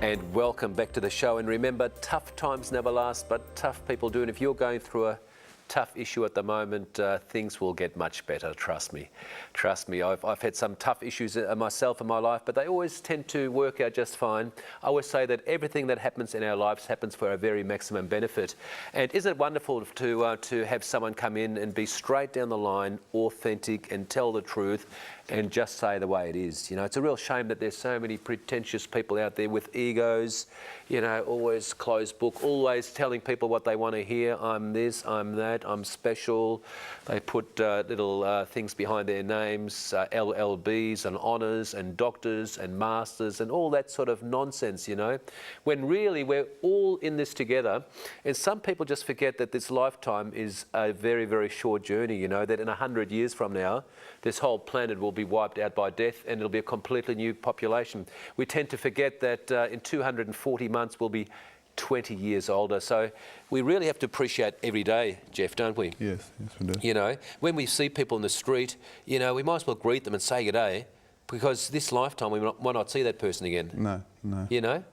And welcome back to the show. And remember, tough times never last, but tough people do. And if you're going through a tough issue at the moment, things will get much better, trust me. Trust me, I've had some tough issues myself in my life, but they always tend to work out just fine. I always say that everything that happens in our lives happens for our very maximum benefit. And isn't it wonderful to have someone come in and be straight down the line, authentic, and tell the truth, and just say the way it is. You know, it's a real shame that there's so many pretentious people out there with egos, you know, always closed book, always telling people what they want to hear. I'm this, I'm that, I'm special. They put little things behind their names, LLBs and honours and doctors and masters and all that sort of nonsense, you know, when really we're all in this together. And some people just forget that this lifetime is a very, very short journey, you know, that in 100 years from now, this whole planet will be wiped out by death and it'll be a completely new population. We tend to forget that in 240 months we'll be 20 years older. So we really have to appreciate every day, Jeff, don't we? Yes, yes we do. You know, when we see people in the street, you know, we might as well greet them and say good day, because this lifetime we might not see that person again. No, no. You know?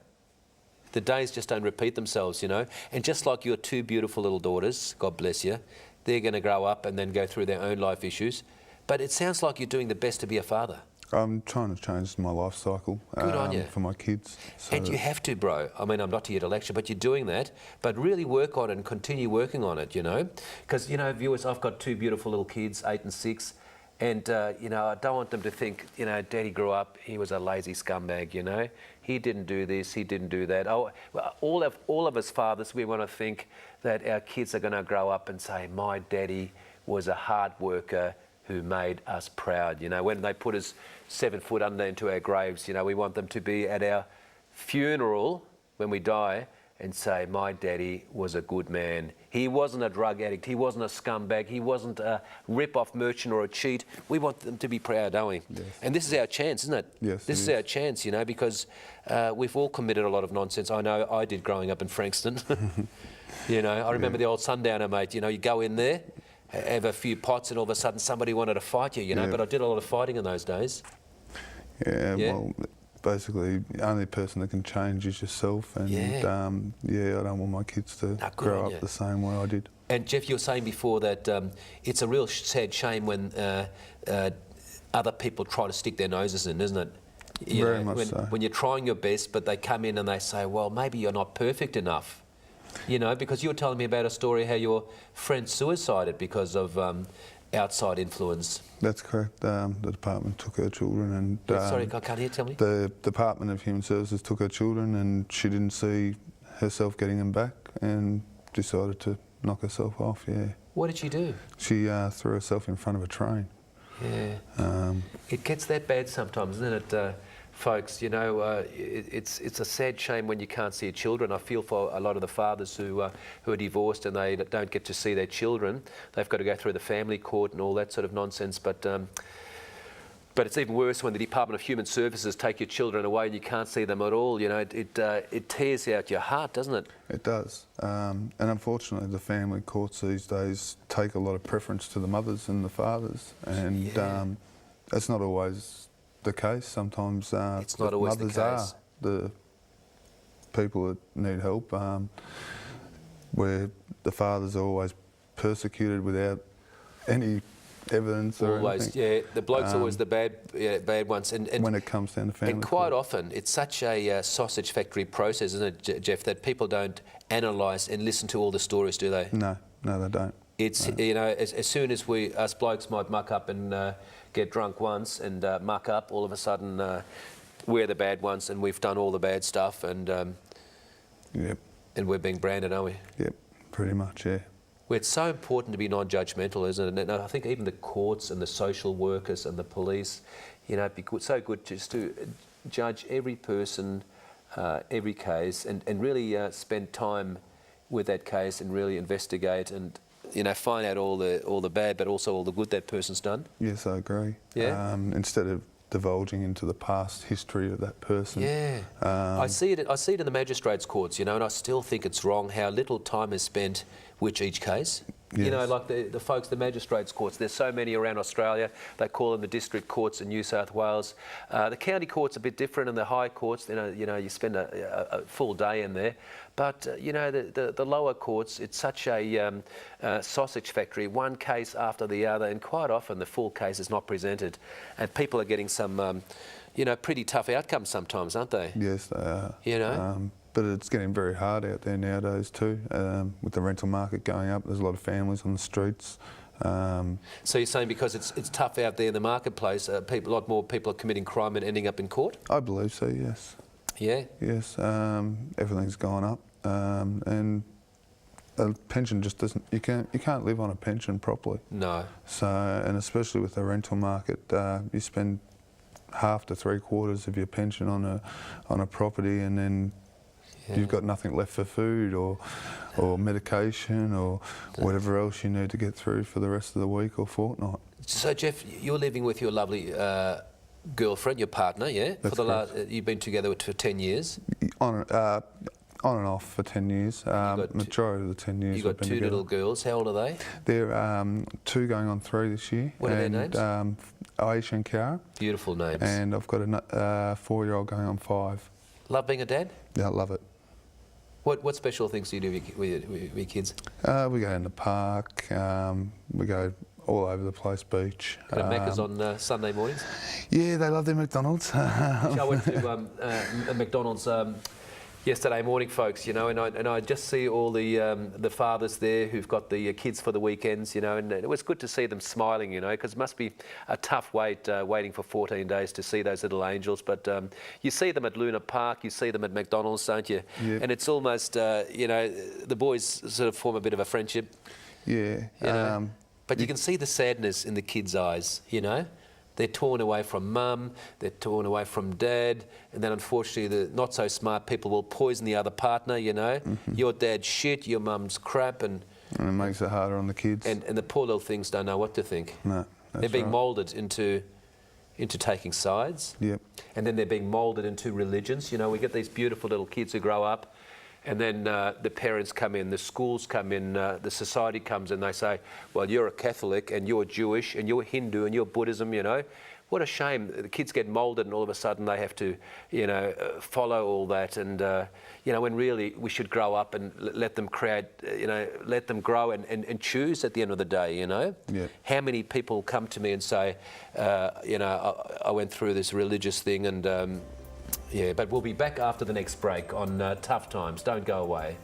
The days just don't repeat themselves, you know? And just like your two beautiful little daughters, God bless you, they're going to grow up and then go through their own life issues. But it sounds like you're doing the best to be a father. I'm trying to change my life cycle Good on you. for my kids. So and you have to, bro. I mean, I'm not here to lecture, but you're doing that. But really work on it and continue working on it, you know? Because, you know, viewers, I've got two beautiful little kids, 8 and 6. And, you know, I don't want them to think, you know, Daddy grew up, he was a lazy scumbag, you know? He didn't do this, he didn't do that. Oh, well, all of us fathers, we want to think that our kids are going to grow up and say, my daddy was a hard worker who made us proud. You know, when they put us 7 foot under into our graves, you know, we want them to be at our funeral when we die and say, my daddy was a good man. He wasn't a drug addict. He wasn't a scumbag. He wasn't a rip-off merchant or a cheat. We want them to be proud, don't we? Yes. And this is our chance, isn't it? Yes, This is our chance, you know, because we've all committed a lot of nonsense. I know I did growing up in Frankston. You know, I remember the old Sundowner, mate. You know, you go in there, have a few pots, and all of a sudden somebody wanted to fight you, you know, but I did a lot of fighting in those days. Yeah, well, basically, the only person that can change is yourself, and yeah, I don't want my kids to grow up the same way I did. And Jeff, you were saying before that it's a real sad shame when other people try to stick their noses in, isn't it? Very much so. When you're trying your best, but they come in and they say, well, maybe you're not perfect enough. You know, because you were telling me about a story how your friend suicided because of outside influence. That's correct. The department took her children and... sorry, I can't hear, tell me. The Department of Human Services took her children and she didn't see herself getting them back and decided to knock herself off, yeah. What did she do? She threw herself in front of a train. Yeah. It gets that bad sometimes, isn't it? Folks, you know, it's a sad shame when you can't see your children. I feel for a lot of the fathers who are divorced and they don't get to see their children. They've got to go through the family court and all that sort of nonsense. But it's even worse when the Department of Human Services take your children away and you can't see them at all. You know, it tears out your heart, doesn't it? It does. And unfortunately, the family courts these days take a lot of preference to the mothers and the fathers. And that's not always the case. Sometimes it's not always mothers the case. Are the people that need help, where the fathers are always persecuted without any evidence or anything. Yeah, the bloke's always the bad ones. And when it comes down to family and quite often, it's such a sausage factory process, isn't it, Jeff, that people don't analyse and listen to all the stories, do they? No, they don't. It's, you know, as soon as us blokes might muck up and get drunk once and muck up, all of a sudden we're the bad ones and we've done all the bad stuff and and we're being branded, aren't we? Yep, pretty much, yeah. Well, it's so important to be non-judgmental, isn't it? And I think even the courts and the social workers and the police, you know, it'd be so good just to judge every person, every case, and really spend time with that case and really investigate and, you know, find out all the bad, but also all the good that person's done. Yes, I agree. Yeah. Instead of divulging into the past history of that person. Yeah. I see it in the magistrates' courts, you know, and I still think it's wrong how little time is spent with each case. You know, Yes. like the folks, the magistrates' courts. There's so many around Australia. They call them the district courts in New South Wales. The county courts are a bit different, and the high courts. You spend a full day in there. But the lower courts, it's such a sausage factory. One case after the other, and quite often the full case is not presented, and people are getting some, pretty tough outcomes sometimes, aren't they? Yes, they are. You know. But it's getting very hard out there nowadays too. With the rental market going up, there's a lot of families on the streets. So you're saying because it's tough out there in the marketplace, a lot more people are committing crime and ending up in court? I believe so, yes. Yeah? Yes, everything's gone up, and a pension just doesn't. You can't live on a pension properly. No. So, and especially with the rental market, you spend half to 3/4 of your pension on a property, and then you've got nothing left for food or medication or whatever else you need to get through for the rest of the week or fortnight. So Jeff, you're living with your lovely girlfriend, your partner, yeah? That's correct. You've been together for 10 years. On and off for 10 years. Majority of the 10 years. You've got two little girls. How old are they? They're 2 going on 3 this year. What are their names? Aisha and Cara. Beautiful names. And I've got a 4-year-old going on 5. Love being a dad? Yeah, I love it. What special things do you do with your kids? We go in the park. We go all over the place, beach. Go to Macca's on Sunday mornings? Yeah, they love their McDonald's. I went to McDonald's yesterday morning, folks, and I just see all the fathers there who've got the kids for the weekends, and it was good to see them smiling, because it must be a tough wait waiting for 14 days to see those little angels. But you see them at Luna Park, you see them at McDonald's, don't you? Yep. And it's almost, the boys sort of form a bit of a friendship. Yeah. But you can see the sadness in the kids' eyes, They're torn away from mum, they're torn away from dad, and then unfortunately the not so smart people will poison the other partner, Mm-hmm. Your dad's shit, your mum's crap, and it makes it harder on the kids. and the poor little things don't know what to think. No, They're being right. moulded into taking sides. Yep. And then they're being moulded into religions. We get these beautiful little kids who grow up, and then the parents come in, the schools come in, the society comes in, they say, well, you're a Catholic and you're Jewish and you're Hindu and you're Buddhism, What a shame. The kids get moulded and all of a sudden they have to, follow all that. And, when really we should grow up and let them create, let them grow and choose at the end of the day, Yeah. How many people come to me and say, I went through this religious thing and, but we'll be back after the next break on Tough Times. Don't go away.